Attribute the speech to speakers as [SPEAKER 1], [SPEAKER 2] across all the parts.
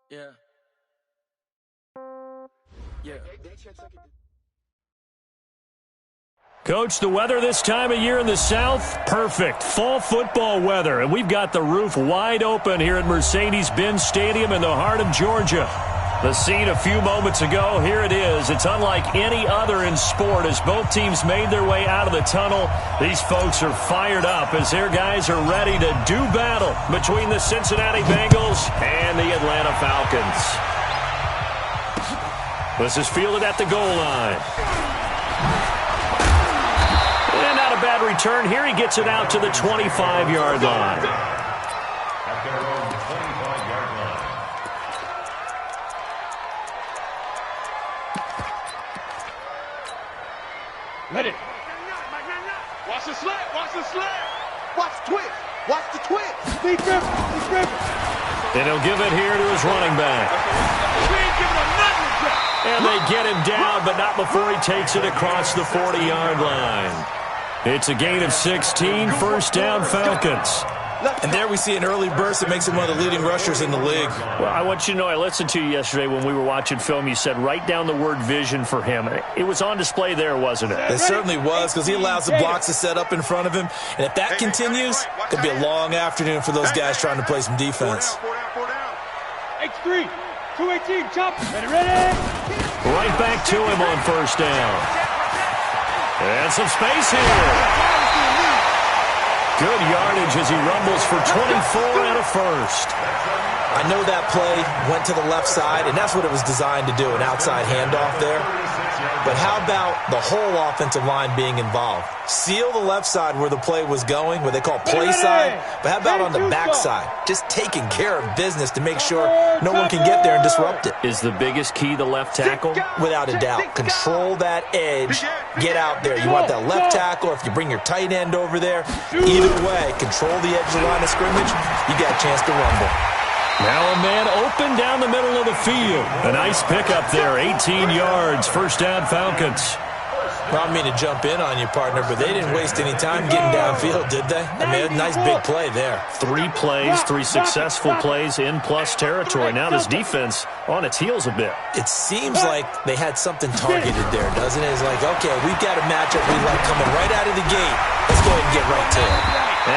[SPEAKER 1] Yeah. Yeah.
[SPEAKER 2] Coach, the weather this time of year in the South, perfect. Fall football weather, and we've got the roof wide open here at Mercedes-Benz Stadium in the heart of Georgia. The scene a few moments ago, here it is. It's unlike any other in sport as both teams made their way out of the tunnel. These folks are fired up as their guys are ready to do battle between the Cincinnati Bengals and the Atlanta Falcons. This is fielded at the goal line. And not a bad return here. He gets it out to the 25-yard line.
[SPEAKER 3] At their own 25-yard line.
[SPEAKER 4] Ready. Watch the slant. Watch the slant. Watch the twist. Watch the twist. Steve Griffin. Steve Griffin.
[SPEAKER 2] And he'll give it here to his running back.
[SPEAKER 4] We ain't giving him nothing.
[SPEAKER 2] And they get him down, but not before he takes it across the 40-yard line. It's a gain of 16, first down Falcons.
[SPEAKER 5] And there we see an early burst that makes him one of the leading rushers in the league.
[SPEAKER 2] Well, I want you to know, I listened to you yesterday when we were watching film. You said write down the word vision for him. It was on display there, wasn't it?
[SPEAKER 5] It certainly was, because he allows the blocks to set up in front of him. And if that continues, it could be a long afternoon for those guys trying to play some defense.
[SPEAKER 4] X3, 218, chop. Ready.
[SPEAKER 2] Right back to him on first down. And some space here. Good yardage as he rumbles for 24 and a first.
[SPEAKER 5] I know that play went to the left side, and that's what it was designed to do, an outside handoff there. But how about the whole offensive line being involved? Seal the left side where the play was going, what they call play side. But how about on the back side? Just taking care of business to make sure no one can get there and disrupt it.
[SPEAKER 2] Is the biggest key the left tackle?
[SPEAKER 5] Without a doubt. Control that edge. Get out there. You want that left tackle, if you bring your tight end over there. Either way, control the edge of the line of scrimmage. You got a chance to rumble.
[SPEAKER 2] Now a man open down the middle of the field. A nice pickup there, 18 yards, first down Falcons.
[SPEAKER 5] Well, I don't mean to jump in on you, partner, but they didn't waste any time getting downfield, did they? I mean, a nice big play there.
[SPEAKER 2] 3 plays, 3 successful plays in plus territory. Now this defense on its heels a bit.
[SPEAKER 5] It seems like they had something targeted there, doesn't it? It's like, okay, we've got a matchup we like coming right out of the gate. Let's go ahead and get right to it.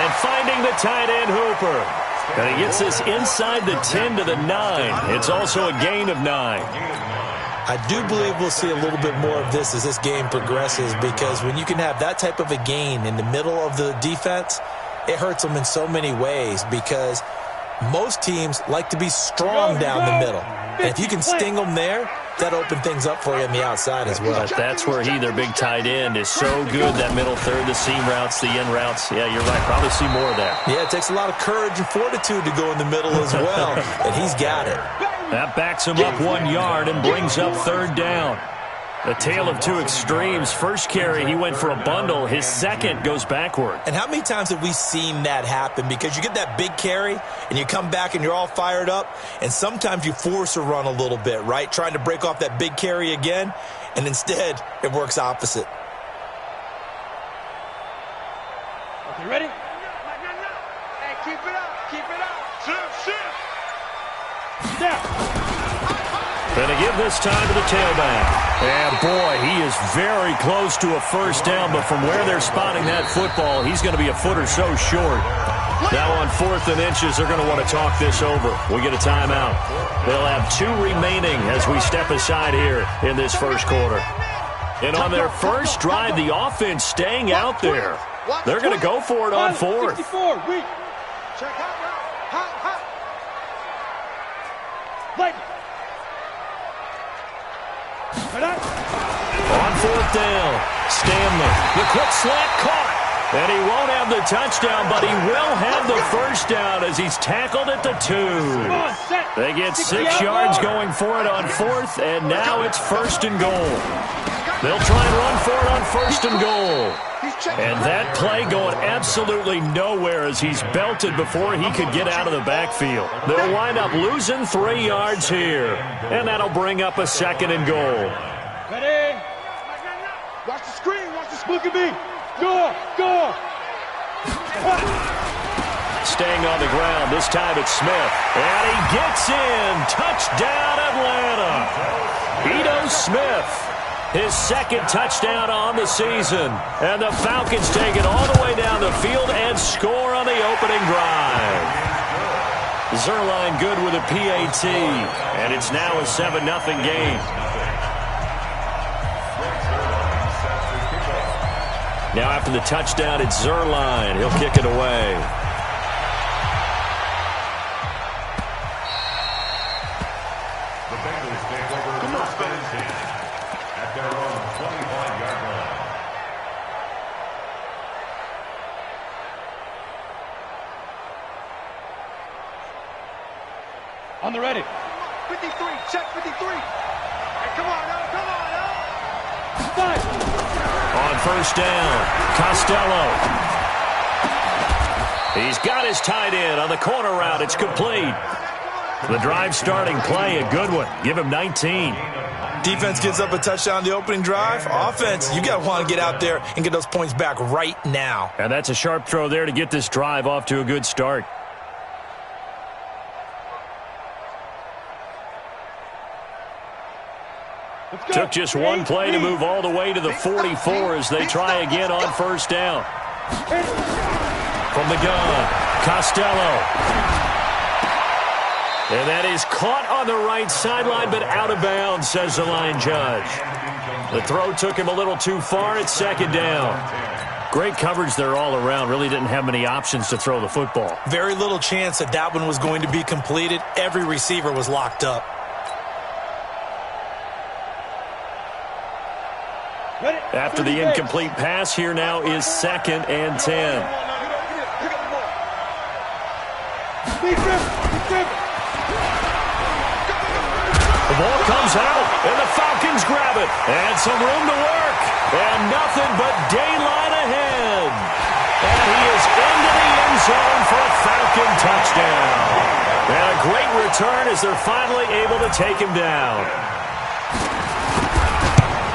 [SPEAKER 2] And finding the tight end Hooper. And he gets this inside the 10 to the 9. It's also a gain of 9.
[SPEAKER 5] I do believe we'll see a little bit more of this as this game progresses, because when you can have that type of a gain in the middle of the defense, it hurts them in so many ways, because most teams like to be strong down the middle. And if you can sting them there, that open things up for you on the outside as well.
[SPEAKER 2] But that's where their big tight end, is so good, that middle third, the seam routes, the in routes. Yeah, you're right. Probably see more of that.
[SPEAKER 5] Yeah, it takes a lot of courage and fortitude to go in the middle as well, and he's got it.
[SPEAKER 2] That backs him up 1 yard and brings up third down. A tale of two extremes. First carry, he went for a bundle. His second goes backward.
[SPEAKER 5] And how many times have we seen that happen? Because you get that big carry, and you come back and you're all fired up, and sometimes you force a run a little bit, right? Trying to break off that big carry again, and instead it works opposite.
[SPEAKER 4] Okay, ready? Hey, keep it up. Keep it up. Shift. Down.
[SPEAKER 2] Going to give this time to the tailback. And, boy, he is very close to a first down, but from where they're spotting that football, he's going to be a foot or so short. Now on 4th and inches, they're going to want to talk this over. We get a timeout. They'll have 2 remaining as we step aside here in this first quarter. And on their first drive, the offense staying out there. They're going to go for it on 4th.
[SPEAKER 4] Check out. Hot. Lightning.
[SPEAKER 2] On 4th down, Stanley, the quick slant caught. And he won't have the touchdown, but he will have the first down as he's tackled at the 2. They get 6 yards going for it on 4th, and now it's 1st and goal. They'll try and run for it on 1st and goal. And that play going absolutely nowhere as he's belted before he could get out of the backfield. They'll wind up losing 3 yards here, and that'll bring up a 2nd and goal.
[SPEAKER 4] Ready? Watch the screen. Watch the look at me. Go.
[SPEAKER 2] Staying on the ground. This time it's Smith. And he gets in. Touchdown, Atlanta. Ito Smith. His second touchdown on the season. And the Falcons take it all the way down the field and score on the opening drive. Zerline good with a PAT. And it's now a 7-0 game. Now after the touchdown, it's Zerline. He'll kick it away.
[SPEAKER 3] The Bengals take over first and 10 at their own 25-yard line.
[SPEAKER 4] On the ready. 53, check 53. Hey, come on now, come on now. Five.
[SPEAKER 2] On first down, Costello. He's got his tight end on the corner route. It's complete. The drive starting play, a good one. Give him 19.
[SPEAKER 5] Defense gives up a touchdown the opening drive. Offense, you got to want to get out there and get those points back right now.
[SPEAKER 2] And that's a sharp throw there to get this drive off to a good start. Took just one play to move all the way to the 44 as they try again on first down. From the gun, Costello. And that is caught on the right sideline, but out of bounds, says the line judge. The throw took him a little too far. It's second down. Great coverage there all around. Really didn't have many options to throw the football.
[SPEAKER 5] Very little chance that that one was going to be completed. Every receiver was locked up.
[SPEAKER 2] After the incomplete pass, here now is 2nd and 10. The ball comes out, and the Falcons grab it. And some room to work. And nothing but daylight ahead. And he is into the end zone for a Falcon touchdown. And a great return as they're finally able to take him down.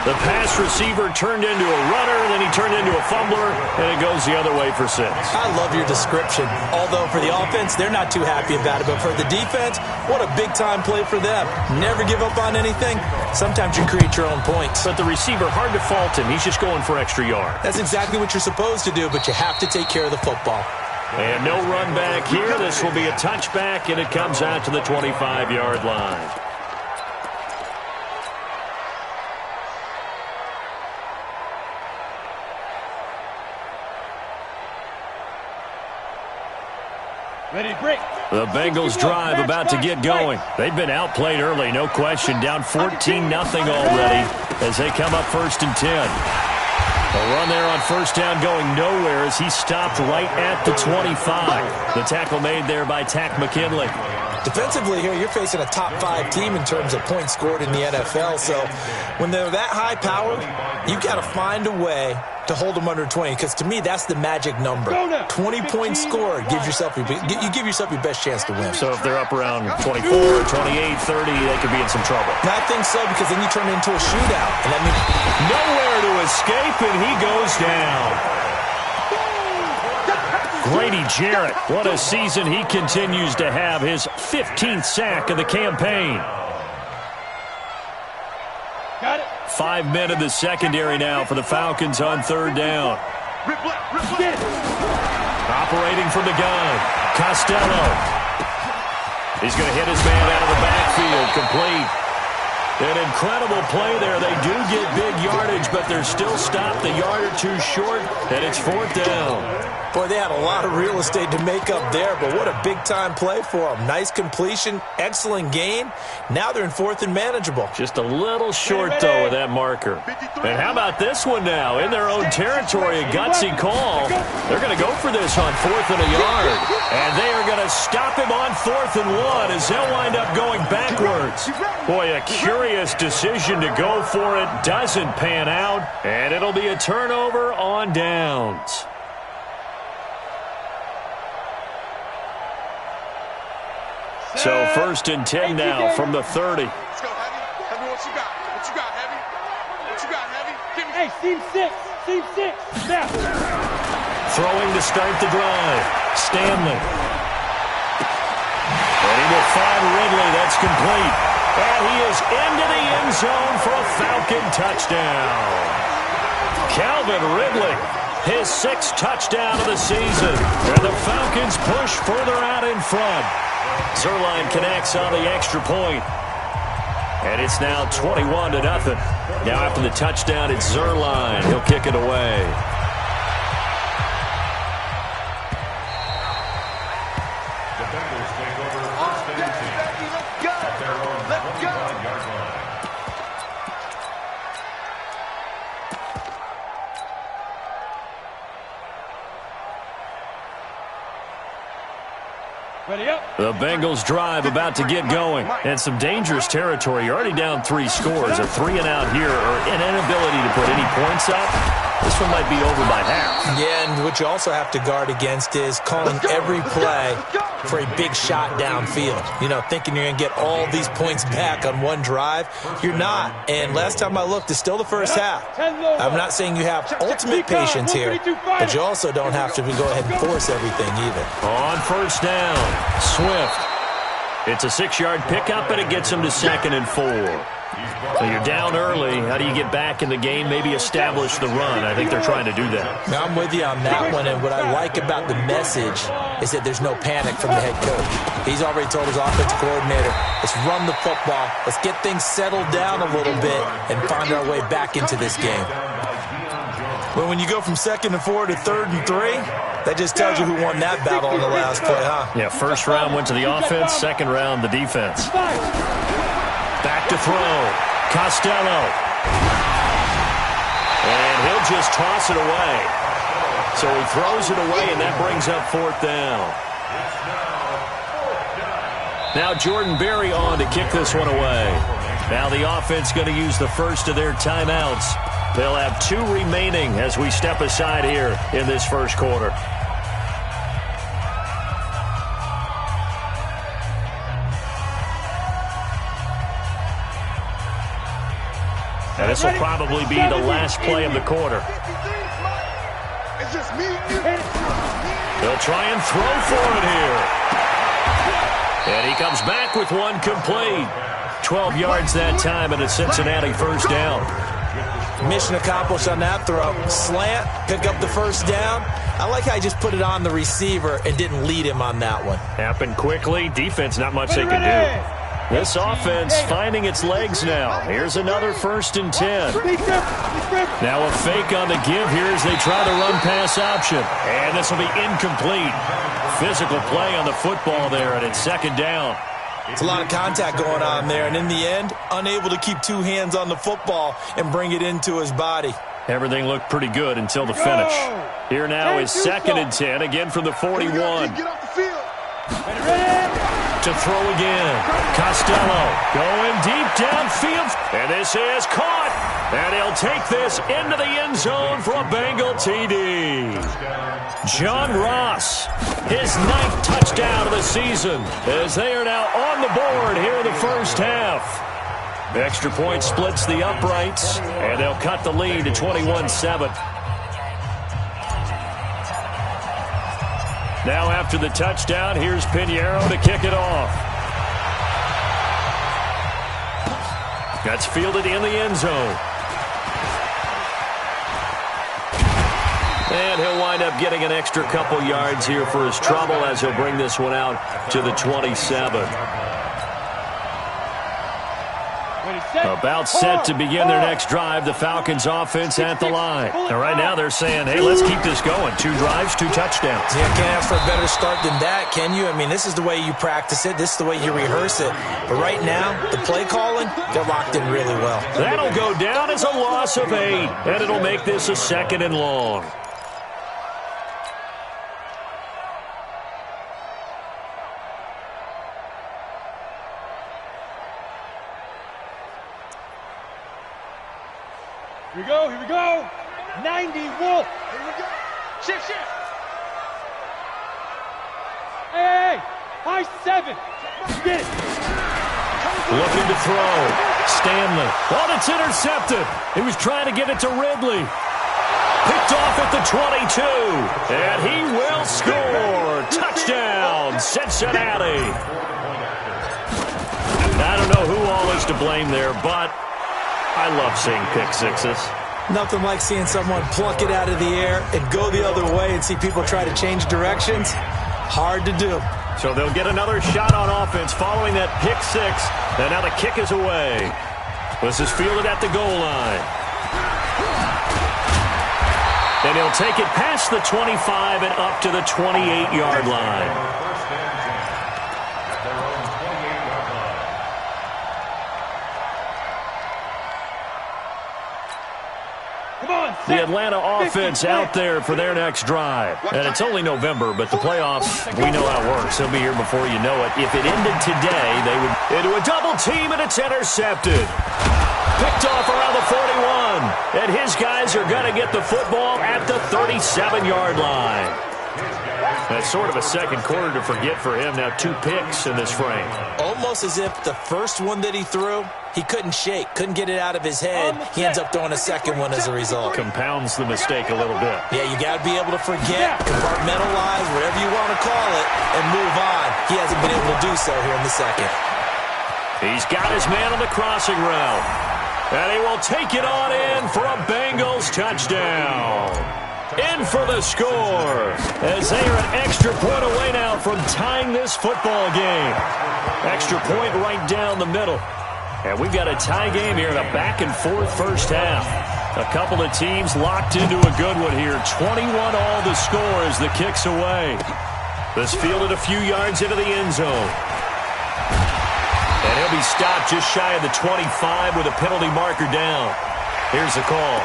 [SPEAKER 2] The pass receiver turned into a runner, then he turned into a fumbler, and it goes the other way for 6.
[SPEAKER 5] I love your description. Although for the offense, they're not too happy about it. But for the defense, what a big-time play for them. Never give up on anything. Sometimes you create your own points.
[SPEAKER 2] But the receiver, hard to fault him. He's just going for extra yard.
[SPEAKER 5] That's exactly what you're supposed to do, but you have to take care of the football.
[SPEAKER 2] And no run back here. This will be a touchback, and it comes out to the 25-yard line.
[SPEAKER 4] Ready, break.
[SPEAKER 2] The Bengals drive about to get going. They've been outplayed early, no question. Down 14-0 already as they come up 1st and 10. A run there on first down going nowhere as he stopped right at the 25. The tackle made there by Tack McKinley.
[SPEAKER 5] Defensively here, you're facing a top-5 team in terms of points scored in the NFL. So when they're that high power, you got to find a way to hold them under 20, because to me, that's the magic number. 20 points scored gives yourself you give yourself your best chance to win.
[SPEAKER 2] So if they're up around 24, 28, 30, they could be in some trouble.
[SPEAKER 5] I think so, because then you turn it into a shootout. And that means
[SPEAKER 2] nowhere to escape, and he goes down. Grady Jarrett, what a season he continues to have. His 15th sack of the campaign.
[SPEAKER 4] Got it.
[SPEAKER 2] 5 men in the secondary now for the Falcons on third down. Operating from the gun, Costello. He's going to hit his man out of the backfield, complete. An incredible play there. They do get big yardage, but they're still stopped a yard or two short, and it's 4th down.
[SPEAKER 5] Boy, they had a lot of real estate to make up there, but what a big-time play for them. Nice completion, excellent game. Now they're in 4th and manageable.
[SPEAKER 2] Just a little short, though, with that marker. And how about this one now? In their own territory, a gutsy call. They're going to go for this on 4th and a yard. And they are going to stop him on 4th and 1 as they'll wind up going backwards. Boy, a curious decision to go for it. Doesn't pan out. And it'll be a turnover on downs. So 1st and 10 now from the 30.
[SPEAKER 4] Let's go, Heavy. Heavy, what you got? What you got, Heavy? What you got, Heavy? Give me. Hey, team 6. Team 6. Now.
[SPEAKER 2] Throwing to start the drive. Stanley. And he will find Ridley. That's complete. And he is into the end zone for a Falcon touchdown. Calvin Ridley, his 6th touchdown of the season. And the Falcons push further out in front. Zuerlein connects on the extra point. And it's now 21-0. Now after the touchdown, it's Zuerlein. He'll kick it away.
[SPEAKER 3] The Bengals take over first and 10.
[SPEAKER 4] Let's go.
[SPEAKER 3] At their own 25-yard line.
[SPEAKER 4] Ready up.
[SPEAKER 2] The Bengals drive about to get going. And some dangerous territory. You're already down 3 scores. A 3-and-out here or an inability to put any points up. This one might be over by half.
[SPEAKER 5] Yeah, and what you also have to guard against is calling every play for a big shot downfield. You know, thinking you're going to get all these points back on one drive. You're not. And last time I looked, it's still the first half. I'm not saying you have ultimate patience here, but you also don't have to go ahead and force everything either.
[SPEAKER 2] On first down, Swift. It's a 6-yard pickup, and it gets him to 2nd and 4. So you're down early. How do you get back in the game? Maybe establish the run. I think they're trying to do that.
[SPEAKER 5] Now, I'm with you on that one, and what I like about the message is that there's no panic from the head coach. He's already told his offensive coordinator, let's run the football, let's get things settled down a little bit, and find our way back into this game. But when you go from 2nd and 4 to 3rd and 3, that just tells you who won that battle in the last play, huh?
[SPEAKER 2] Yeah, first round went to the offense, second round the defense. Back to throw. Costello. And he'll just toss it away. So he throws it away, and that brings up 4th down. Now Jordan Berry on to kick this one away. Now the offense going to use the first of their timeouts. They'll have 2 remaining as we step aside here in this first quarter. And this will probably be the last play of the quarter.
[SPEAKER 4] It's just me.
[SPEAKER 2] They'll try and throw for it here. And he comes back with one complete. 12 yards that time, and a Cincinnati first down.
[SPEAKER 5] Mission accomplished on that throw. Slant, pick up the first down. I like how he just put it on the receiver and didn't lead him on that one.
[SPEAKER 2] Happened quickly. Defense, not much they could do. This offense finding its legs now. Here's another 1st and 10. Now a fake on the give here as they try to run pass option. And this will be incomplete. Physical play on the football there, and it's 2nd down.
[SPEAKER 5] It's a lot of contact going on there, and in the end, unable to keep 2 hands on the football and bring it into his body.
[SPEAKER 2] Everything looked pretty good until the finish. Here now is 2nd and 10, again from the 41.
[SPEAKER 4] Get off the field.
[SPEAKER 2] To throw again. Costello going deep downfield. And this is caught. And he'll take this into the end zone for a Bengal TD. John Ross, his 9th touchdown of the season, as they are now on the board here in the first half. The extra point splits the uprights, and they'll cut the lead to 21-7. Now after the touchdown, here's Pinheiro to kick it off. That's fielded in the end zone. And he'll wind up getting an extra couple yards here for his trouble as he'll bring this one out to the 27. About set to begin their next drive. The Falcons offense at the line. And right now they're saying, hey, let's keep this going. 2 drives, 2 touchdowns.
[SPEAKER 5] Yeah, can't ask for a better start than that, can you? I mean, this is the way you practice it. This is the way you rehearse it. But right now, the play calling, they're locked in really well.
[SPEAKER 2] That'll go down as a loss of 8. And it'll make this a 2nd and long.
[SPEAKER 4] Here we go, here we go. 90 Wolf. Here we go. Shift. Hey, high 7. Get it.
[SPEAKER 2] Looking to throw. Stanley. Oh, it's intercepted. He was trying to get it to Ridley. Picked off at the 22. And he will score. Touchdown, Cincinnati. I don't know who all is to blame there, but I love seeing pick sixes.
[SPEAKER 5] Nothing like seeing someone pluck it out of the air and go the other way and see people try to change directions. Hard to do.
[SPEAKER 2] So they'll get another shot on offense following that pick six. And now the kick is away. This is fielded at the goal line. And he'll take it past the 25 and up to the 28-yard line. The Atlanta offense out there for their next drive. And it's only November, but the playoffs, we know how it works. They'll be here before you know it. If it ended today, they would into a double team, and it's intercepted. Picked off around the 41. And his guys are going to get the football at the 37-yard line. That's sort of a second quarter to forget for him. Now 2 picks in this frame.
[SPEAKER 5] Almost as if the first one that he threw, he couldn't shake, couldn't get it out of his head. He ends up throwing a second one as a result.
[SPEAKER 2] Compounds the mistake a little bit.
[SPEAKER 5] Yeah, you got to be able to forget, compartmentalize, whatever you want to call it, and move on. He hasn't been able to do so here in the second.
[SPEAKER 2] He's got his man on the crossing route. And he will take it on in for a Bengals touchdown. In for the score, as they are an extra point away now from tying this football game. Extra point right down the middle. And we've got a tie game here in a back-and-forth first half. A couple of teams locked into a good one here. 21 all the score as the kick's away. This fielded a few yards into the end zone. And he'll be stopped just shy of the 25 with a penalty marker down. Here's the call.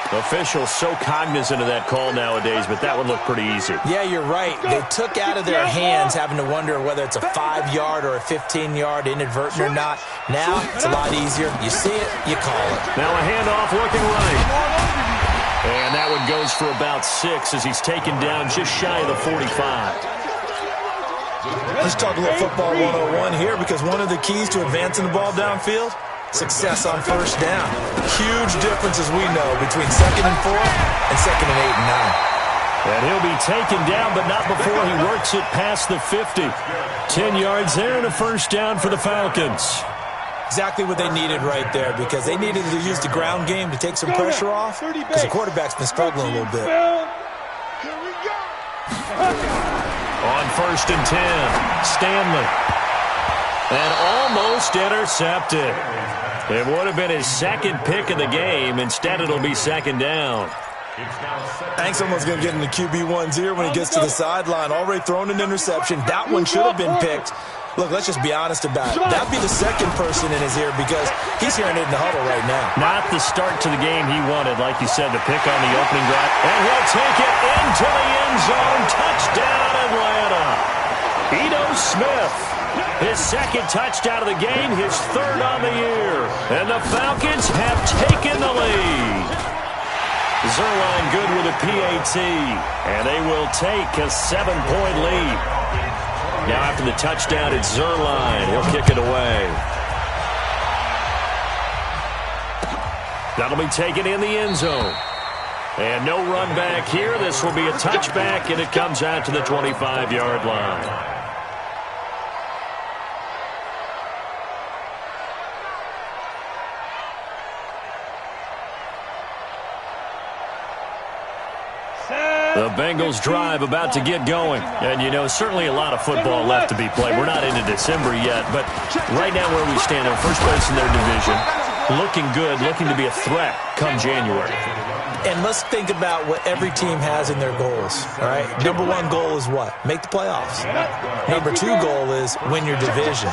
[SPEAKER 2] Officials so cognizant of that call nowadays, but that would look pretty easy.
[SPEAKER 5] Yeah, you're right. They took out of their hands having to wonder whether it's a 5-yard or a 15-yard inadvertent or not. Now, it's a lot easier. You see it, you call it.
[SPEAKER 2] Now a handoff looking right. And that one goes for about 6 as he's taken down just shy of the 45.
[SPEAKER 5] Let's talk a little football 101 here, because one of the keys to advancing the ball downfield, success on first down. Huge difference, as we know, between 2nd and 4 and 2nd and 8 and 9.
[SPEAKER 2] And he'll be taken down, but not before he works it past the 50. 10 yards there and a first down for the Falcons.
[SPEAKER 5] Exactly what they needed right there, because they needed to use the ground game to take some pressure off, because the quarterback's been struggling a little bit.
[SPEAKER 2] On 1st and 10, Stanley. And almost intercepted. It would have been his second pick of the game. Instead, it'll be 2nd down.
[SPEAKER 5] Hank's almost going to get into QB1's ear when he gets to the sideline. Already thrown an interception. That one should have been picked. Look, let's just be honest about it. That'd be the second person in his ear, because he's hearing it in the huddle right now.
[SPEAKER 2] Not the start to the game he wanted, like you said, to pick on the opening drive. And he'll take it into the end zone. Touchdown, Atlanta. Ito Smith. His second touchdown of the game, his 3rd on the year. And the Falcons have taken the lead. Zuerlein good with a PAT. And they will take a 7-point lead. Now after the touchdown, it's Zuerlein. He'll kick it away. That'll be taken in the end zone. And no run back here. This will be a touchback, and it comes out to the 25-yard line. The Bengals drive about to get going. And, you know, certainly a lot of football left to be played. We're not into December yet, but right now where we stand, in first place in their division, looking good, looking to be a threat come January.
[SPEAKER 5] And let's think about what every team has in their goals, all right? Number 1 goal is what? Make the playoffs. Number 2 goal is win your division.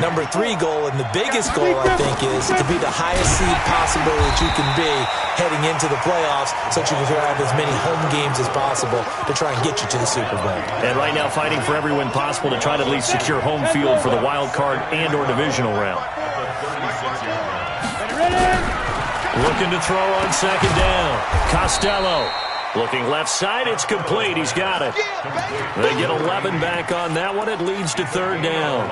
[SPEAKER 5] Number 3 goal, and the biggest goal, I think, is to be the highest seed possible that you can be heading into the playoffs, so that you can have as many home games as possible to try and get you to the Super Bowl.
[SPEAKER 2] And right now fighting for every win possible to try to at least secure home field for the wild card and or divisional round. Looking to throw on 2nd down. Costello. Looking left side. It's complete. He's got it. They get 11 back on that one. It leads to 3rd down.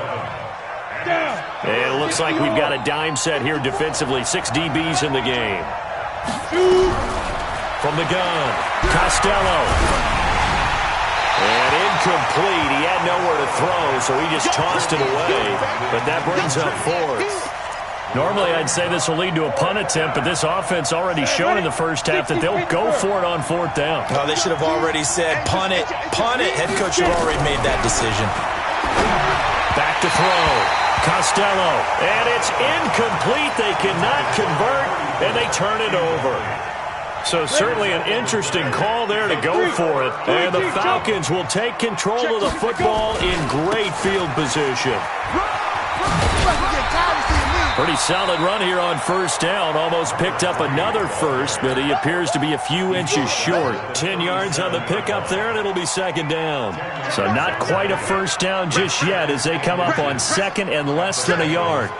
[SPEAKER 2] And it looks like we've got a dime set here defensively. 6 DBs in the game. From the gun, Costello. And incomplete. He had nowhere to throw, so he just tossed it away. But that brings up fourth. Normally, I'd say this will lead to a punt attempt, but this offense already shown in the first half that they'll go for it on fourth down.
[SPEAKER 5] Oh, they should have already said, punt it, punt it. Head coach had already made that decision.
[SPEAKER 2] Back to throw. Costello. And it's incomplete. They cannot convert, and they turn it over. So certainly an interesting call there to go for it. And the Falcons will take control of the football in great field position. Pretty solid run here on first down. Almost picked up another first, but he appears to be a few inches short. 10 yards on the pickup there, and it'll be second down. So not quite a first down just yet as they come up on second and less than a yard.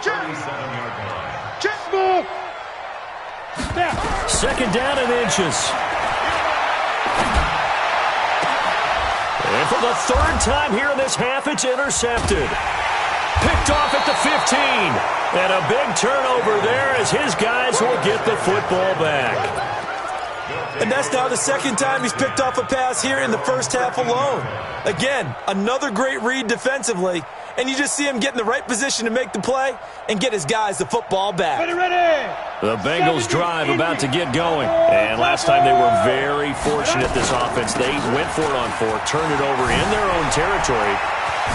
[SPEAKER 2] Second down and inches. And for the third time here in this half, it's intercepted. Picked off at the 15. And a big turnover there as his guys will get the football back.
[SPEAKER 5] And that's now the second time he's picked off a pass here in the first half alone. Again, another great read defensively. And you just see him get in the right position to make the play and get his guys the football back.
[SPEAKER 2] The Bengals drive about to get going. And last time they were very fortunate, this offense. They went for it on fourth, turned it over in their own territory,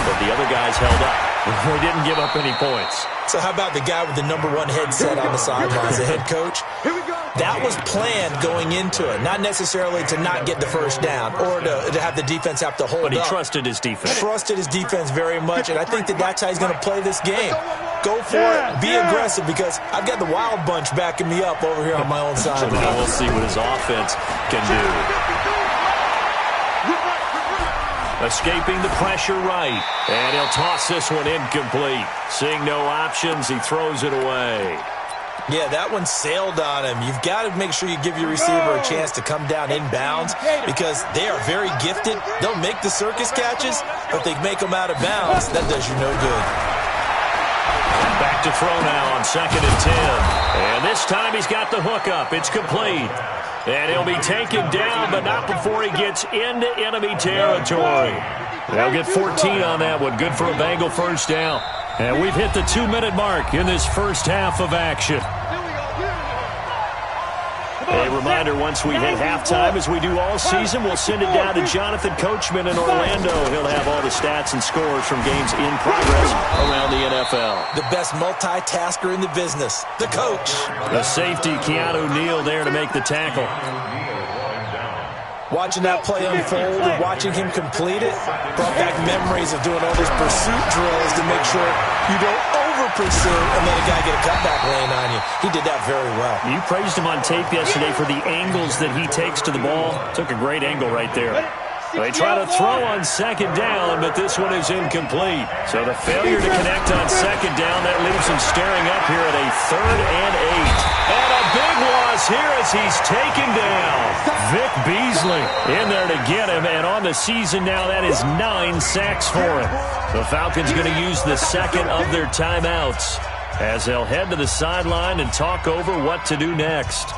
[SPEAKER 2] but the other guys held up. They didn't give up any points.
[SPEAKER 5] So how about the guy with the #1 headset on the sidelines, the head coach? That was planned going into it, not necessarily to not get the first down or to have the defense have to hold up.
[SPEAKER 2] But he trusted his defense.
[SPEAKER 5] Trusted his defense very much, and I think that's how he's going to play this game. Go for it, be aggressive, because I've got the wild bunch backing me up over here on my own side.
[SPEAKER 2] So now we'll see what his offense can do. Escaping the pressure right. And he'll toss this one incomplete. Seeing no options, he throws it away.
[SPEAKER 5] Yeah, that one sailed on him. You've got to make sure you give your receiver a chance to come down inbounds because they are very gifted. They'll make the circus catches, but they make them out of bounds. That does you no good.
[SPEAKER 2] Back to throw now on 2nd and 10. And this time he's got the hook up. It's complete. And he'll be taken down, but not before he gets into enemy territory. They'll get 14 on that one. Good for a Bengal first down. And we've hit the 2-minute mark in this first half of action. A reminder, once we hit halftime, as we do all season, we'll send it down to Jonathan Coachman in Orlando. He'll have all the stats and scores from games in progress around the NFL.
[SPEAKER 5] The best multitasker in the business, the coach.
[SPEAKER 2] The safety, Keanu Neal, there to make the tackle.
[SPEAKER 5] Watching that play unfold and watching him complete it brought back memories of doing all those pursuit drills to make sure you don't over-pursue and let a guy get a cutback lane on you. He did that very well.
[SPEAKER 2] You praised him on tape yesterday for the angles that he takes to the ball. Took a great angle right there. They try to throw on 2nd down, but this one is incomplete. So the failure to connect on 2nd down, that leaves him staring up here at a 3rd and 8. And a big loss here as he's taken down. Vic Beasley in there to get him, and on the season now, that is 9 sacks for him. The Falcons going to use the second of their timeouts as they'll head to the sideline and talk over what to do next.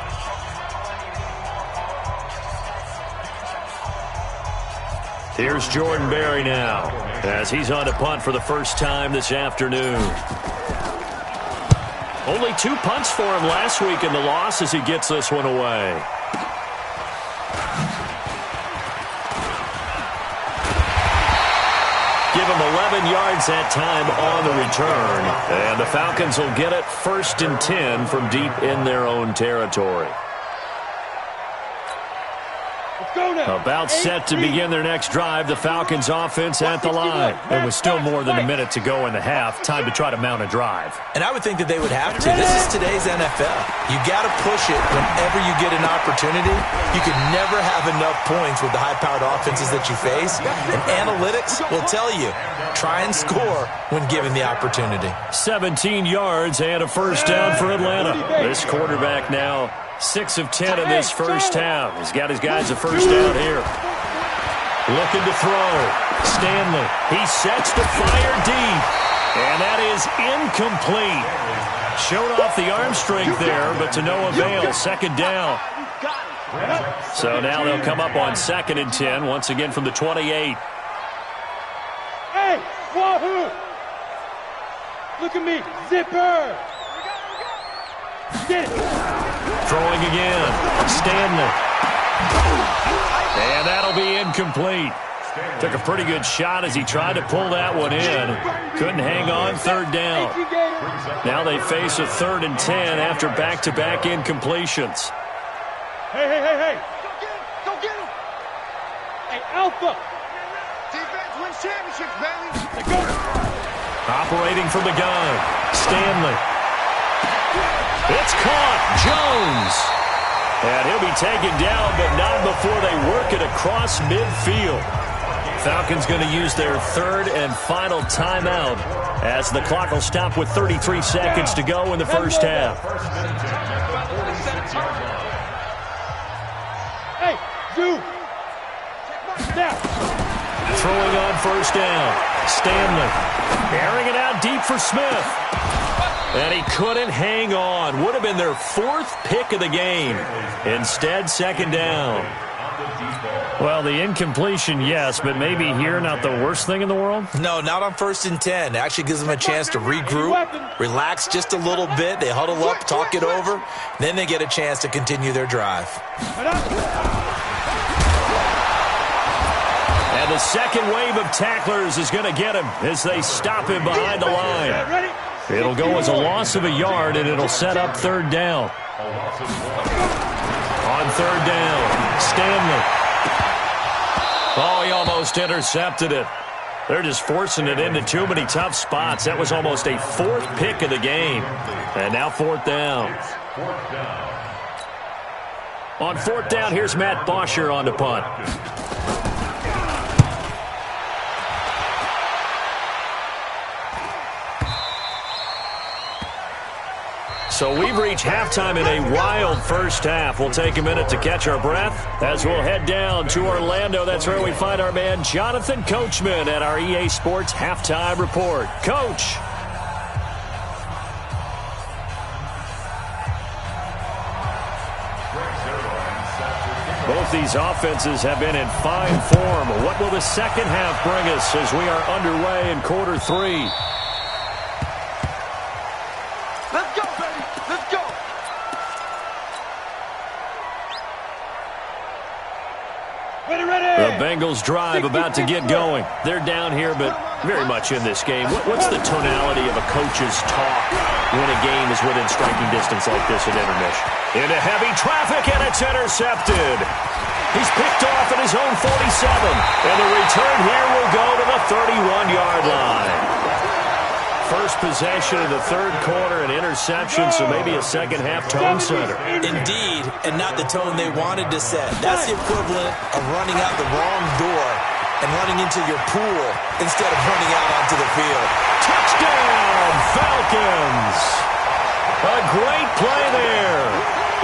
[SPEAKER 2] Here's Jordan Berry now as he's on to punt for the first time this afternoon. Only 2 punts for him last week in the loss as he gets this one away. Give him 11 yards that time on the return. And the Falcons will get it 1st and 10 from deep in their own territory. About set to begin their next drive, the Falcons offense at the line. And with still more than a minute to go in the half, time to try to mount a drive.
[SPEAKER 5] And I would think that they would have to. This is today's NFL. You got to push it whenever you get an opportunity. You can never have enough points with the high-powered offenses that you face. And analytics will tell you, try and score when given the opportunity.
[SPEAKER 2] 17 yards and a first down for Atlanta. This quarterback now 6 of 10 in this first half. He's got his guys a first down here. Looking to throw. Stanley. He sets to fire deep. And that is incomplete. Showed off the arm strength there, but to no avail. 2nd down. So now they'll come up on 2nd and 10, once again from the 28.
[SPEAKER 4] Hey, Wahoo! Look at me, zipper! Get it!
[SPEAKER 2] Throwing again, Stanley. And that'll be incomplete. Took a pretty good shot as he tried to pull that one in. Couldn't hang on, 3rd down. Now they face a 3rd and 10 after back-to-back incompletions.
[SPEAKER 4] Hey. Go get him. Hey, Alpha. Defense wins championships, baby. Let's go.
[SPEAKER 2] Operating from the gun, Stanley. It's caught, Jones. And he'll be taken down, but not before they work it across midfield. Falcons going to use their 3rd and final timeout as the clock will stop with 33 seconds to go in the first half.
[SPEAKER 4] Hey, dude. Snap.
[SPEAKER 2] Throwing on 1st down, Stanley. Airing it out deep for Smith. And he couldn't hang on. Would have been their 4th pick of the game. Instead, 2nd down. Well, the incompletion, yes, but maybe here not the worst thing in the world?
[SPEAKER 5] No, not on 1st and 10. It actually gives them a chance to regroup, relax just a little bit. They huddle up, talk it over. Then they get a chance to continue their drive.
[SPEAKER 2] And the second wave of tacklers is going to get him as they stop him behind the line. It'll go as a loss of a yard, and it'll set up 3rd down. On 3rd down, Stanley. Oh, he almost intercepted it. They're just forcing it into too many tough spots. That was almost a 4th pick of the game. And now 4th down. On 4th down, here's Matt Bosher on the punt. So we've reached halftime in a wild first half. We'll take a minute to catch our breath as we'll head down to Orlando. That's where we find our man Jonathan Coachman at our EA Sports Halftime Report. Coach. Both these offenses have been in fine form. What will the second half bring us as we are underway in quarter 3?
[SPEAKER 4] Let's go, baby. Let's go. Ready.
[SPEAKER 2] The Bengals drive about to get going. They're down here, but very much in this game. What's the tonality of a coach's talk when a game is within striking distance like this at intermission? Into heavy traffic, and it's intercepted. He's picked off at his own 47, and the return here will go to the 31-yard line. First possession of the 3rd quarter, an interception, so maybe a second-half tone setter.
[SPEAKER 5] Indeed, and not the tone they wanted to set. That's the equivalent of running out the wrong door and running into your pool instead of running out onto the field.
[SPEAKER 2] Touchdown, Falcons! A great play there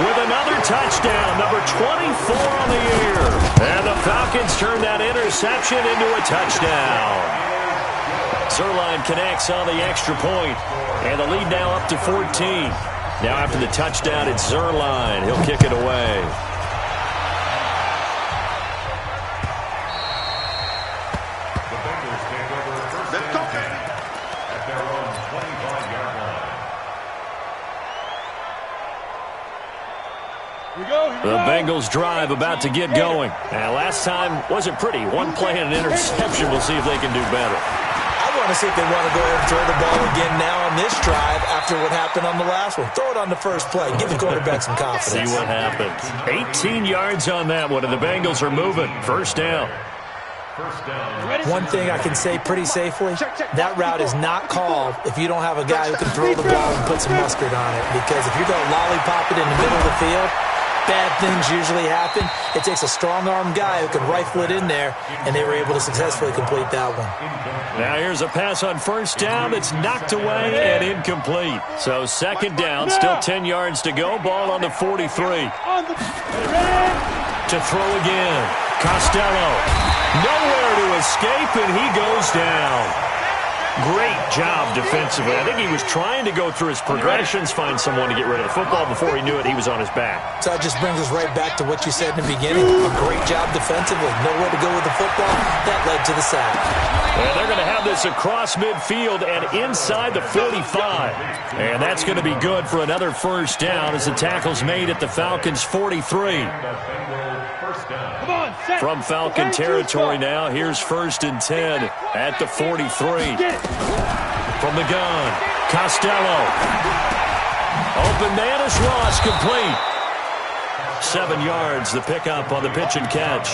[SPEAKER 2] with another touchdown, number 24 on the year. And the Falcons turn that interception into a touchdown. Zerline connects on the extra point, and the lead now up to 14. Now after the touchdown, it's Zerline. He'll kick it away.
[SPEAKER 3] The Bengals take over first and 10 at their own 25-yard line.
[SPEAKER 4] Here we go.
[SPEAKER 2] The Bengals drive about to get going. And last time wasn't pretty. One play and an interception. We'll see if they can do better.
[SPEAKER 5] I want to see if they want to go ahead and throw the ball again now on this drive after what happened on the last one. Throw it on the first play. Give the quarterback some confidence.
[SPEAKER 2] See what happens. 18 yards on that one, and the Bengals are moving. First down.
[SPEAKER 5] One thing I can say pretty safely, that route is not called if you don't have a guy who can throw the ball and put some mustard on it. Because if you're going to lollipop it in the middle of the field, bad things usually happen. It takes a strong-arm guy who can rifle it in there, and they were able to successfully complete that one.
[SPEAKER 2] Now here's a pass on first down that's knocked away and incomplete. So second down, still 10 yards to go. Ball on the 43. To throw again. Costello. Nowhere to escape, and he goes down. Great job defensively. I think he was trying to go through his progressions, find someone to get rid of the football. Before he knew it, he was on his back.
[SPEAKER 5] So that just brings us right back to what you said in the beginning. A great job defensively. Nowhere to go with the football. That led to the sack.
[SPEAKER 2] And they're going to have this across midfield and inside the 45. And that's going to be good for another first down as the tackle's made at the Falcons' 43. From Falcon territory now, here's 1st and 10 at the 43. From the gun, Costello. Open man is Ross, complete. 7 yards, the pickup on the pitch and catch.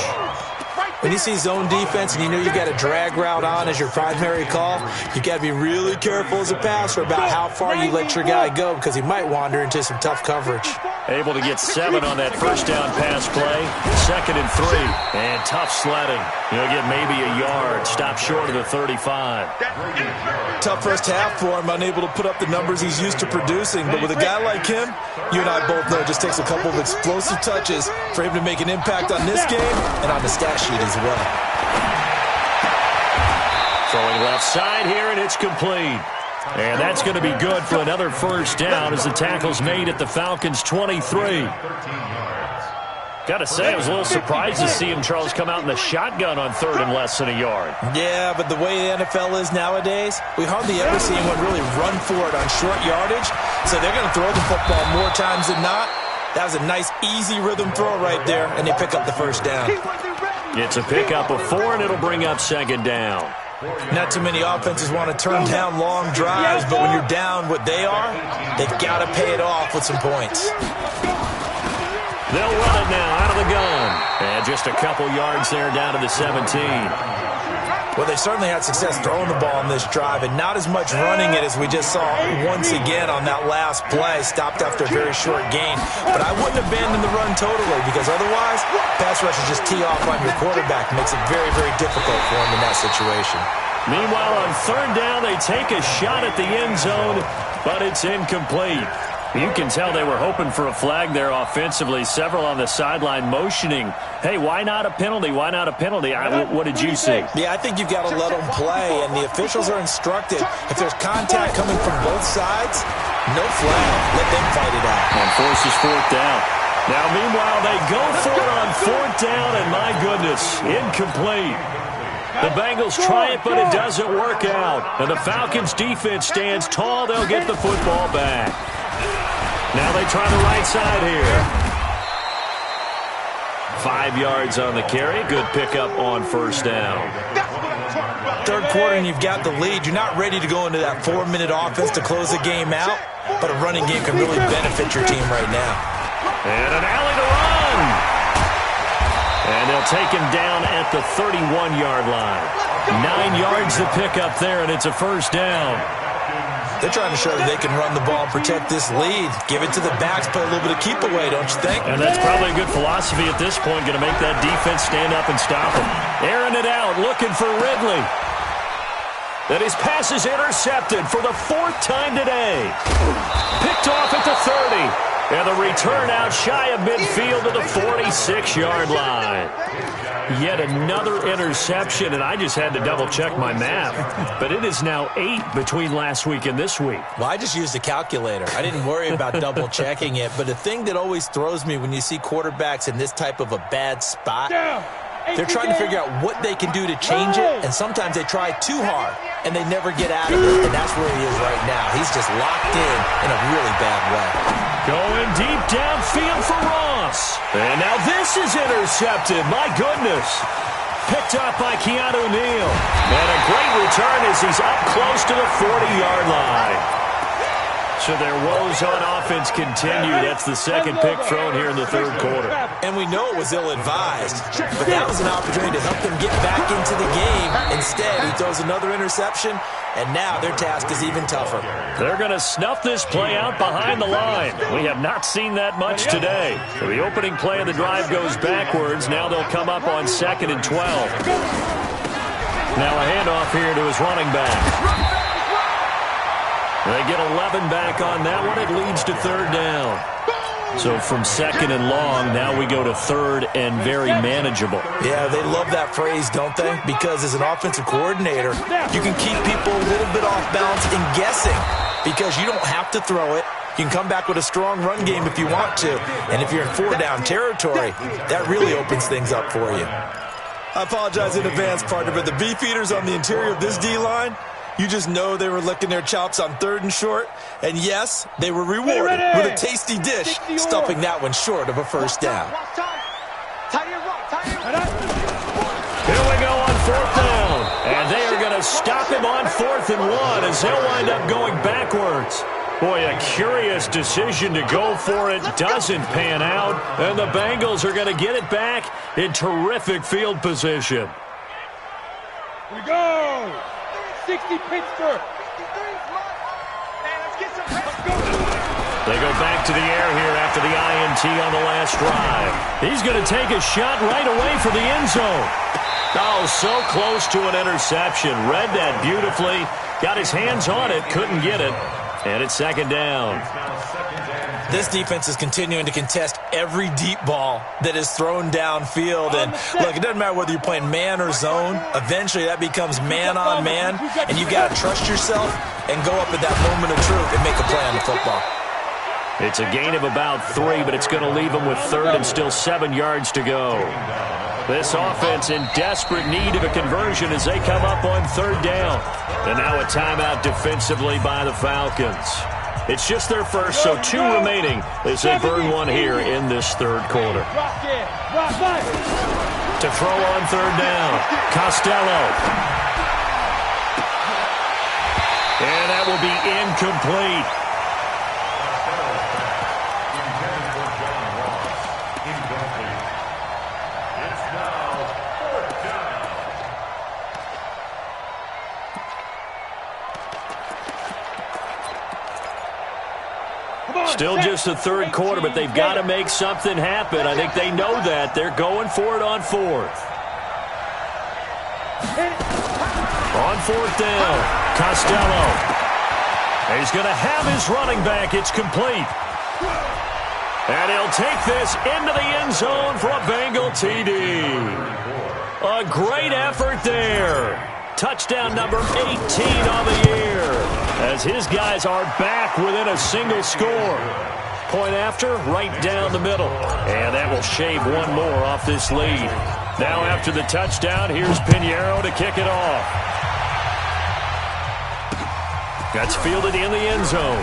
[SPEAKER 5] When you see zone defense and you know you've got a drag route on as your primary call, you got to be really careful as a passer about how far you let your guy go because he might wander into some tough coverage.
[SPEAKER 2] Able to get 7 on that first down pass play. 2nd and 3. And tough sledding. He'll get maybe a yard. Stop short of the 35.
[SPEAKER 5] Tough first half for him, unable to put up the numbers he's used to producing. But with a guy like him, you and I both know it just takes a couple of explosive touches for him to make an impact on this game and on the stat sheet as well.
[SPEAKER 2] Throwing left side here, and it's complete. And that's going to be good for another first down as the tackle's made at the Falcons' 23. Got to say, I was a little surprised to see him, Charles, come out in the shotgun on 3rd and less than a yard.
[SPEAKER 5] Yeah, but the way the NFL is nowadays, we hardly ever see anyone really run for it on short yardage. So they're going to throw the football more times than not. That was a nice, easy rhythm throw right there, and they pick up the first down.
[SPEAKER 2] It's a pickup of 4, and it'll bring up 2nd down.
[SPEAKER 5] Not too many offenses want to turn down long drives, but when you're down what they are, they've got to pay it off with some points.
[SPEAKER 2] They'll run it now out of the gun. And just a couple yards there down to the 17.
[SPEAKER 5] Well, they certainly had success throwing the ball in this drive, and not as much running it as we just saw once again on that last play. Stopped after a very short gain. But I wouldn't abandon the run totally, because otherwise, pass rushers just tee off on your quarterback. Makes it very, very difficult for him in that situation.
[SPEAKER 2] Meanwhile, on 3rd down, they take a shot at the end zone, but it's incomplete. You can tell they were hoping for a flag there offensively. Several on the sideline motioning, hey, why not a penalty? Why not a penalty? What did you see?
[SPEAKER 5] Yeah, I think you've got to let them play, and the officials are instructed. If there's contact coming from both sides, no flag. Let them fight it out.
[SPEAKER 2] And forces 4th down. Now, meanwhile, they go for it on 4th down, and my goodness, incomplete. The Bengals try it, but it doesn't work out. And the Falcons' defense stands tall. They'll get the football back. Now they try the right side here. 5 yards on the carry. Good pickup on 1st down.
[SPEAKER 5] 3rd quarter and you've got the lead. You're not ready to go into that 4-minute offense to close the game out, but a running game can really benefit your team right now.
[SPEAKER 2] And an alley to run. And they'll take him down at the 31-yard line. 9 yards to pick up there, and it's a first down.
[SPEAKER 5] They're trying to show that they can run the ball and protect this lead. Give it to the backs, play a little bit of keep away, don't you think?
[SPEAKER 2] And that's probably a good philosophy at this point, going to make that defense stand up and stop him. Airing it out, looking for Ridley. That his pass is intercepted for the 4th time today. Picked off at the 30. And the return out shy of midfield to the 46-yard line. Yet another interception, and I just had to double-check my math. But it is now 8 between last week and this week.
[SPEAKER 5] Well, I just used a calculator. I didn't worry about double-checking it. But the thing that always throws me when you see quarterbacks in this type of a bad spot, they're trying to figure out what they can do to change it, and sometimes they try too hard, and they never get out of it, and that's where he is right now. He's just locked in a really bad way.
[SPEAKER 2] Going deep downfield for Ross. And now this is intercepted. My goodness. Picked up by Keanu Neal. And a great return as he's up close to the 40-yard line. So their woes on offense continue. That's the 2nd pick thrown here in the 3rd quarter.
[SPEAKER 5] And we know it was ill-advised, but that was an opportunity to help them get back into the game. Instead, he throws another interception, and now their task is even tougher. They're
[SPEAKER 2] going to snuff this play out behind the line. We have not seen that much today. So the opening play of the drive goes backwards. Now they'll come up on 2nd and 12. Now a handoff here to his running back. They get 11 back on that one. It leads to 3rd down. So from 2nd and long, now we go to 3rd and very manageable.
[SPEAKER 5] Yeah, they love that phrase, don't they? Because as an offensive coordinator, you can keep people a little bit off balance and guessing because you don't have to throw it. You can come back with a strong run game if you want to. And if you're in 4-down territory, that really opens things up for you. I apologize in advance, partner, but the beef eaters on the interior of this D-line, you just know they were licking their chops on 3rd and short. And yes, they were rewarded with a tasty dish, stuffing that one short of a first down.
[SPEAKER 2] Here we go on 4th down. And they are going to stop him on 4th and 1 as they'll wind up going backwards. Boy, a curious decision to go for it. Doesn't pan out. And the Bengals are going to get it back in terrific field position.
[SPEAKER 4] Here we go. 60 Pittsburgh.
[SPEAKER 2] They go back to the air here after the INT on the last drive. He's going to take a shot right away for the end zone. Oh, so close to an interception. Read that beautifully. Got his hands on it. Couldn't get it. And it's 2nd down.
[SPEAKER 5] This defense is continuing to contest every deep ball that is thrown downfield. And look, it doesn't matter whether you're playing man or zone. Eventually, that becomes man on man. And you got to trust yourself and go up at that moment of truth and make a play on the football.
[SPEAKER 2] It's a gain of about 3, but it's going to leave them with 3rd and still 7 yards to go. This offense in desperate need of a conversion as they come up on 3rd down. And now a timeout defensively by the Falcons. It's just their first, so 2 remaining as they burn one here in this 3rd quarter. To throw on 3rd down, Costello. And that will be incomplete. Still just the 3rd quarter, but they've got to make something happen. I think they know that. They're going for it on 4th. On 4th down, Costello. He's going to have his running back. It's complete. And he'll take this into the end zone for a Bengal TD. A great effort there. Touchdown number 18 on the year, as his guys are back within a single score. Point after, right down the middle. And that will shave one more off this lead. Now after the touchdown, here's Pinheiro to kick it off. That's fielded in the end zone.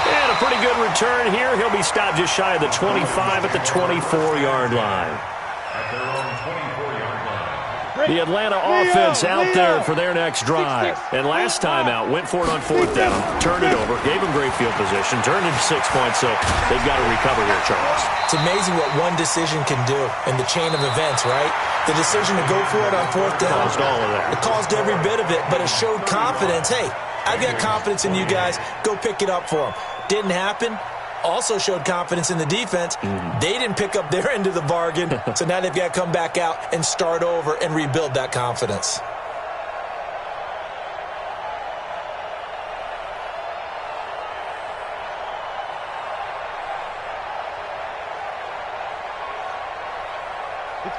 [SPEAKER 2] And a pretty good return here. He'll be stopped just shy of the 25 at the 24-yard line. The Atlanta offense out there for their next drive. And last time out, went for it on 4th down, turned it over, gave them great field position, turned it 6 points, so they've got to recover here, Charles.
[SPEAKER 5] It's amazing what one decision can do in the chain of events, right? The decision to go for it on 4th down.
[SPEAKER 2] Caused all of that.
[SPEAKER 5] It caused every bit of it, but it showed confidence. Hey, I've got confidence in you guys. Go pick it up for them. Didn't happen. Also showed confidence in the defense. They didn't pick up their end of the bargain, so now they've got to come back out and start over and rebuild that confidence.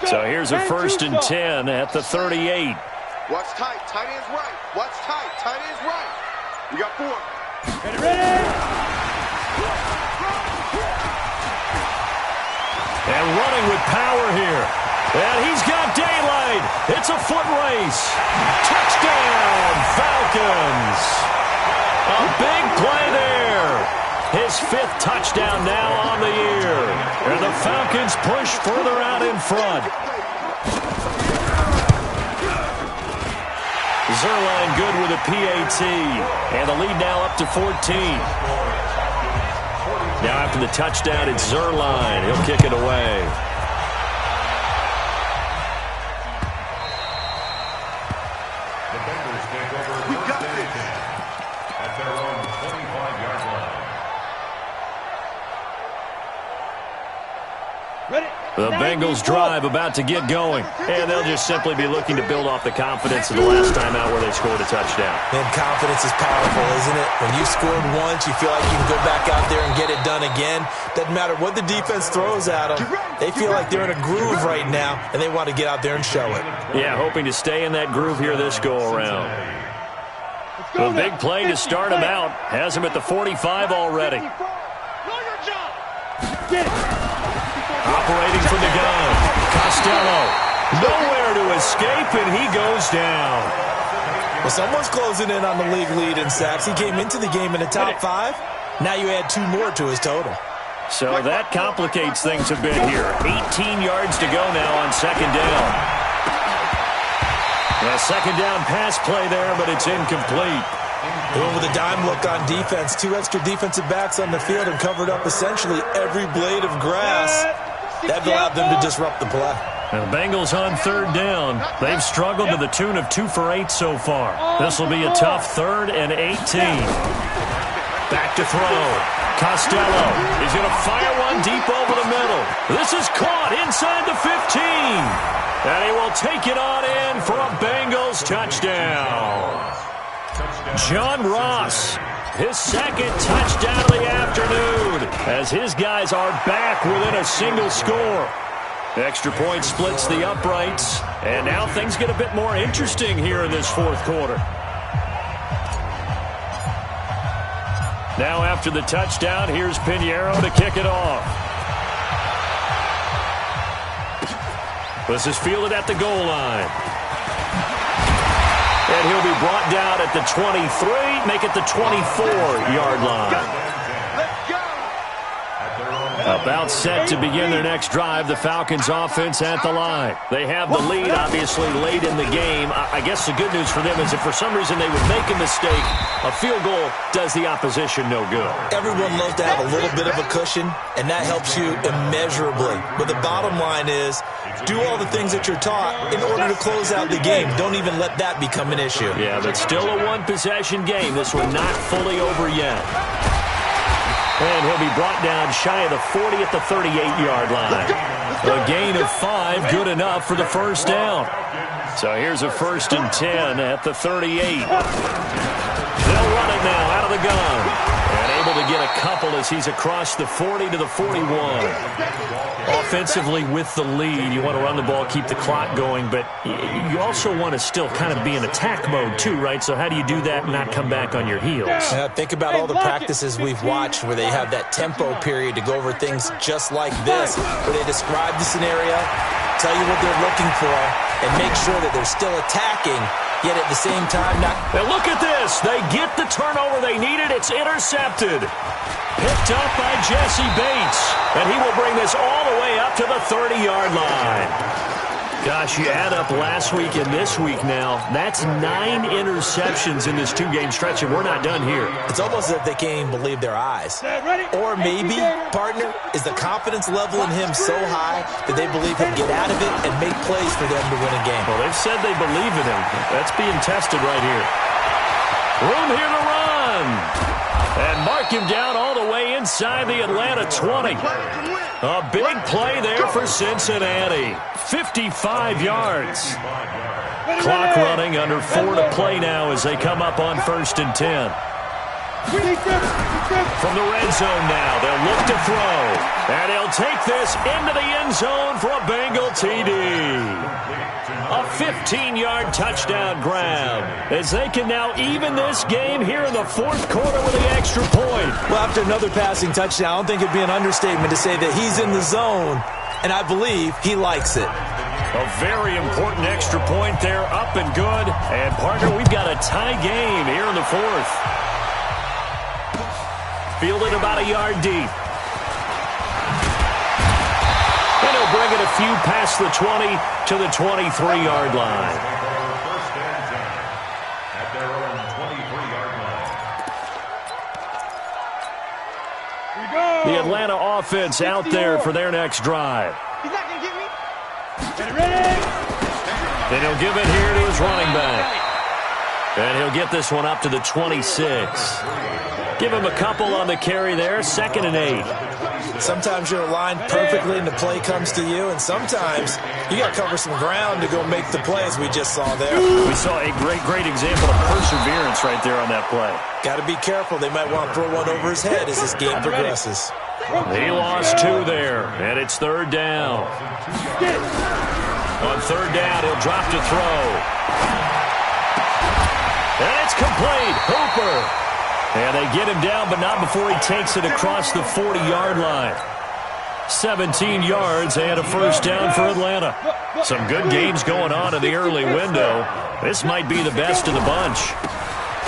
[SPEAKER 2] So here's a 1st and 10 at the 38.
[SPEAKER 1] Watch tight. Tight end's right. Watch tight. Tight end's right. We got 4.
[SPEAKER 4] Ready?
[SPEAKER 2] And running with power here. And he's got daylight. It's a foot race. Touchdown, Falcons. A big play there. His 5th touchdown now on the year. And the Falcons push further out in front. Zerline good with a PAT. And the lead now up to 14. Now after the touchdown, it's Zerline. He'll kick it away.
[SPEAKER 3] The Bengals take over first and 10 at their own 25-yard line.
[SPEAKER 4] Ready?
[SPEAKER 2] The Bengals drive about to get going, and they'll just simply be looking to build off the confidence of the last time out where they scored a touchdown.
[SPEAKER 5] And confidence is powerful, isn't it? When you scored once, you feel like you can go back out there and get it done again. Doesn't matter what the defense throws at them. They feel like they're in a groove right now, and they want to get out there and show it.
[SPEAKER 2] Yeah, hoping to stay in that groove here this go-around. The big play to start him out has him at the 45 already. Operating from the gun, Costello. Nowhere to escape, and he goes down.
[SPEAKER 5] Well, someone's closing in on the league lead in sacks. He came into the game in the top 5. Now you add 2 more to his total.
[SPEAKER 2] So that complicates things a bit here. 18 yards to go now on second down. A second down pass play there, but it's incomplete.
[SPEAKER 5] Going with a dime look on defense. 2 extra defensive backs on the field and covered up essentially every blade of grass. That allowed them to disrupt the play.
[SPEAKER 2] And the Bengals on third down. They've struggled to the tune of 2 for 8 so far. This will be a tough 3rd and 18. Back to throw. Costello. He's going to fire one deep over the middle. This is caught inside the 15. And he will take it on in for a Bengals touchdown. John Ross, his second touchdown of the afternoon, as his guys are back within a single score. Extra point splits the uprights, and now things get a bit more interesting here in this fourth quarter. Now after the touchdown, here's Pinheiro to kick it off. This is fielded at the goal line. And he'll be brought down at the 23, make it the 24-yard line. About set to begin their next drive, the Falcons offense at the line. They have the lead, obviously, late in the game. I guess the good news for them is if for some reason they would make a mistake, a field goal does the opposition no good.
[SPEAKER 5] Everyone loves to have a little bit of a cushion, and that helps you immeasurably. But the bottom line is, do all the things that you're taught in order to close out the game. Don't even let that become an issue.
[SPEAKER 2] Yeah, but still a one-possession game. This one not fully over yet. And he'll be brought down shy of the 40 at the 38-yard line. A gain of 5, good enough for the first down. So here's a 1st and 10 at the 38. They'll run it now out of the gun. And able to get a couple as he's across the 40 to the 41. Offensively with the lead, you want to run the ball, keep the clock going, but you also want to still kind of be in attack mode too, right? So how do you do that and not come back on your heels?
[SPEAKER 5] Think about all the practices we've watched where they have that tempo period to go over things just like this, where they describe the scenario, tell you what they're looking for, and make sure that they're still attacking, yet at the same time not...
[SPEAKER 2] Now look at this. They get the turnover they needed. It's intercepted. Picked up by Jesse Bates. And he will bring this all the way up to the 30-yard line. Gosh, you add up last week and this week now, that's 9 interceptions in this 2-game stretch, and we're not done here.
[SPEAKER 5] It's almost as if they can't even believe their eyes. Or maybe, partner, is the confidence level in him so high that they believe he'll get out of it and make plays for them to win a game.
[SPEAKER 2] Well, they've said they believe in him. That's being tested right here. Room here to run. And mark him down all the way inside the Atlanta 20. A big play there for Cincinnati. 55 yards. Clock running, under 4 to play now as they come up on 1st and 10. From the red zone now, they'll look to throw. And he'll take this into the end zone for a Bengal TD. A 15-yard touchdown grab as they can now even this game here in the fourth quarter with the extra point.
[SPEAKER 5] Well, after another passing touchdown, I don't think it'd be an understatement to say that he's in the zone, and I believe he likes it.
[SPEAKER 2] A very important extra point there, up and good. And, partner, we've got a tie game here in the fourth. Fielded about a yard deep. And he'll bring it a few past the 20 to the 23-yard line.
[SPEAKER 3] First and 10 at their own 23-yard line.
[SPEAKER 2] The Atlanta offense out there for their next drive.
[SPEAKER 4] He's not going to get me. Ready?
[SPEAKER 2] And he'll give it here to his running back. And he'll get this one up to the 26. Give him a couple on the carry there, 2nd and 8.
[SPEAKER 5] Sometimes you're aligned perfectly and the play comes to you, and sometimes you got to cover some ground to go make the play, as we just saw there.
[SPEAKER 2] We saw a great example of perseverance right there on that play.
[SPEAKER 5] Got to be careful. They might want to throw one over his head as this game progresses.
[SPEAKER 2] He lost 2 there, and it's 3rd down. On 3rd down, he'll drop to throw. And it's complete. Hooper. And they get him down, but not before he takes it across the 40-yard line. 17 yards and a 1st down for Atlanta. Some good games going on in the early window. This might be the best of the bunch.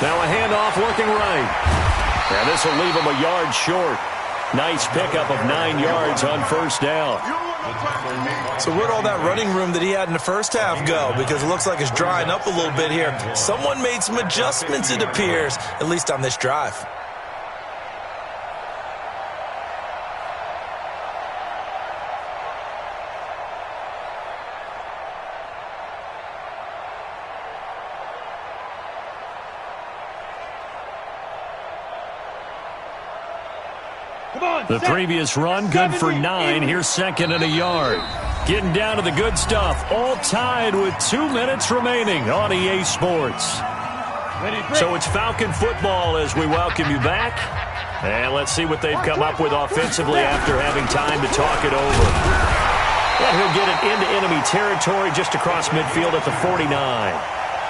[SPEAKER 2] Now a handoff looking right. And this will leave him a yard short. Nice pickup of 9 yards on 1st down.
[SPEAKER 5] So where'd all that running room that he had in the first half go? Because it looks like it's drying up a little bit here. Someone made some adjustments, it appears, at least on this drive.
[SPEAKER 2] The previous run, good for 9. Here's 2nd and a yard. Getting down to the good stuff. All tied with 2 minutes remaining on EA Sports. So it's Falcon football as we welcome you back. And let's see what they've come up with offensively after having time to talk it over. And he'll get it into enemy territory just across midfield at the 49.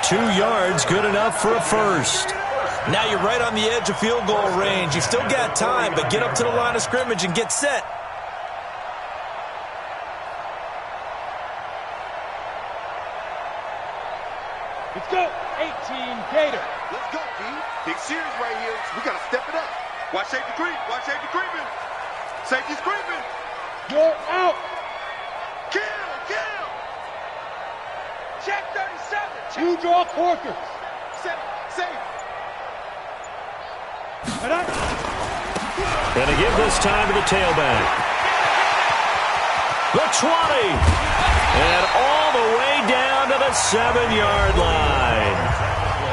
[SPEAKER 2] 2 yards, good enough for a first.
[SPEAKER 5] Now you're right on the edge of field goal range. You've still got time, but get up to the line of scrimmage and get set.
[SPEAKER 4] Let's go, 18 Gator.
[SPEAKER 1] Let's go, D. Big series right here. We got to step it up. Watch safety creep. Watch safety creeping. Safety's creeping.
[SPEAKER 4] You're out.
[SPEAKER 1] Kill. Check 37.
[SPEAKER 4] You draw quarters.
[SPEAKER 1] Safe.
[SPEAKER 2] And to give this time to the tailback. The 20. And all the way down to the 7-yard line.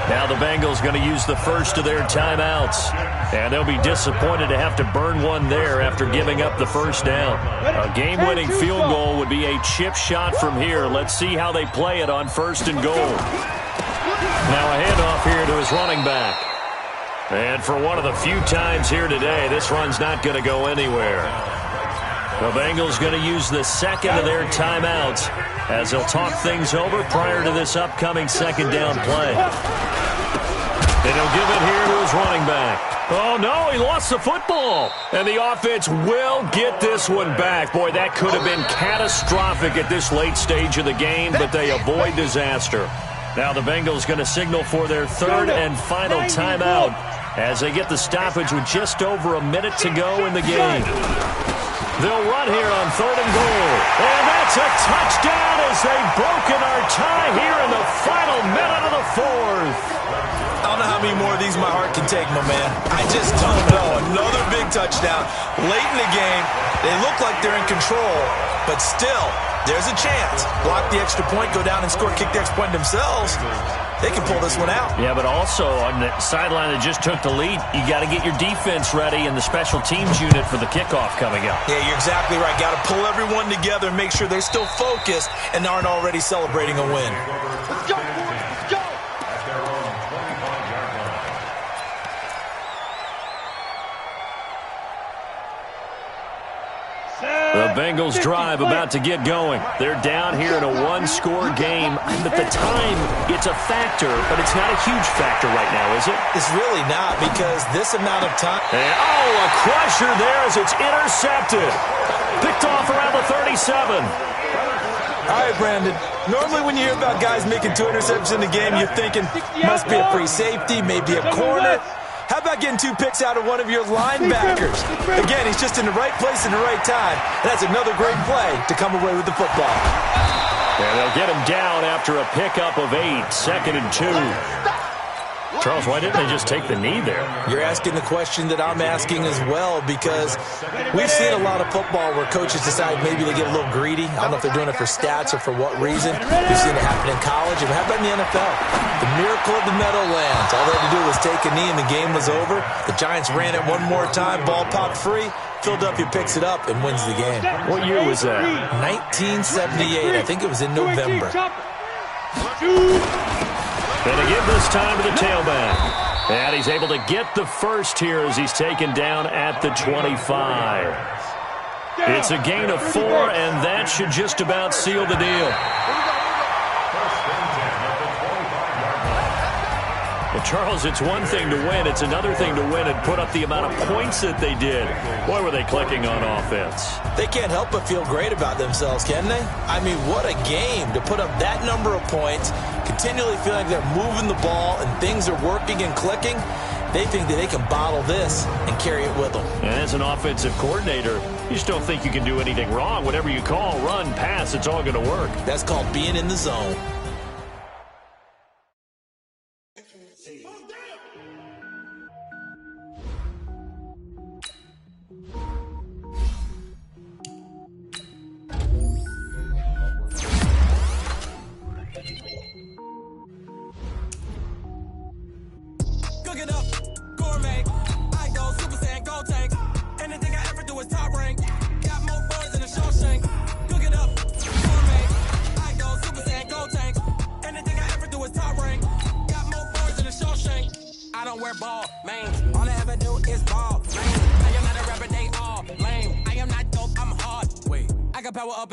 [SPEAKER 2] Now the Bengals going to use the first of their timeouts. And they'll be disappointed to have to burn one there after giving up the first down. A game-winning field goal would be a chip shot from here. Let's see how they play it on 1st and goal. Now a handoff here to his running back. And for one of the few times here today, this run's not going to go anywhere. The Bengals going to use the second of their timeouts as they'll talk things over prior to this upcoming 2nd down play. And he'll give it here to his running back. Oh, no, he lost the football. And the offense will get this one back. Boy, that could have been catastrophic at this late stage of the game, but they avoid disaster. Now the Bengals going to signal for their 3rd and final timeout as they get the stoppage with just over a minute to go in the game. They'll run here on 3rd and goal. And that's a touchdown as they've broken our tie here in the final minute of the 4th.
[SPEAKER 5] I don't know how many more of these my heart can take, my man. I just don't know. Another big touchdown. Late in the game, they look like they're in control, but still, there's a chance. Block the extra point, go down and score, kick the extra point themselves. They can pull this one out.
[SPEAKER 2] Yeah, but also on the sideline that just took the lead, you got to get your defense ready and the special teams unit for the kickoff coming up.
[SPEAKER 5] Yeah, you're exactly right. Got to pull everyone together and make sure they're still focused and aren't already celebrating a win.
[SPEAKER 1] Let's go, boys. Let's go.
[SPEAKER 2] The Bengals drive about to get going. They're down here in a one-score game. At the time, it's a factor, but it's not a huge factor right now, is it?
[SPEAKER 5] It's really not, because this amount of time...
[SPEAKER 2] And, a crusher there as it's intercepted. Picked off around the 37.
[SPEAKER 5] All right, Brandon. Normally when you hear about guys making 2 interceptions in the game, you're thinking, must be a free safety, maybe a corner. How about getting 2 picks out of one of your linebackers? Again, he's just in the right place at the right time. That's another great play to come away with the football.
[SPEAKER 2] And they'll get him down after a pickup of 8, 2nd and 2. Charles, why didn't they just take the knee there?
[SPEAKER 5] You're asking the question that I'm asking as well, because we've seen a lot of football where coaches decide maybe they get a little greedy. I don't know if they're doing it for stats or for what reason. We've seen it happen in college. And how about in the NFL? The miracle of the Meadowlands. All they had to do was take a knee and the game was over. The Giants ran it one more time. Ball popped free. Philadelphia picks it up and wins the game.
[SPEAKER 2] What year was that?
[SPEAKER 5] 1978. I think it was in November.
[SPEAKER 2] Gonna give this time to the tailback. And he's able to get the first here as he's taken down at the 25. It's a gain of 4, and that should just about seal the deal. Well, Charles, it's one thing to win. It's another thing to win and put up the amount of points that they did. Boy, were they clicking on offense.
[SPEAKER 5] They can't help but feel great about themselves, can they? I mean, what a game to put up that number of points, continually feeling like they're moving the ball and things are working and clicking. They think that they can bottle this and carry it with them.
[SPEAKER 2] And as an offensive coordinator, you just don't think you can do anything wrong. Whatever you call, run, pass, it's all going to work.
[SPEAKER 5] That's called being in the zone.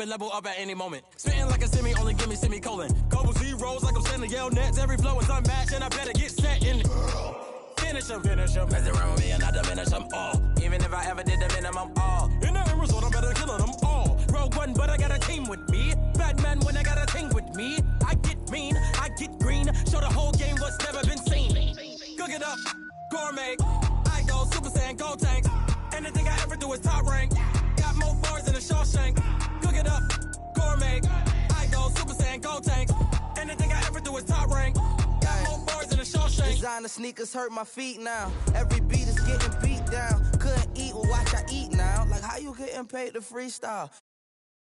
[SPEAKER 6] Level up at any moment. Spitting like a semi, only give me semicolon. Couple zeros like I'm sending yell nets. Every flow is unmatched, and I better get set in. Finish them. Mess around with me and I diminish them all. Even if I ever did the minimum, all. In the end result, I'm better killing them all. Rogue one, but I got a team with me. Batman when I got a thing with me. I get mean, I get green. Show the whole game what's never been seen. Cook it up, gourmet. I go Super Saiyan, go tanks. Anything I ever do is top rank. Got more bars than a Shawshank. Cook it up, gourmet. I go Super Saiyan, go tanks. Anything I ever do is top rank. Got more bars than a Shawshank.
[SPEAKER 7] Designer sneakers hurt my feet now. Every beat is getting beat down. Couldn't eat, well watch I eat now. Like how you getting paid to freestyle?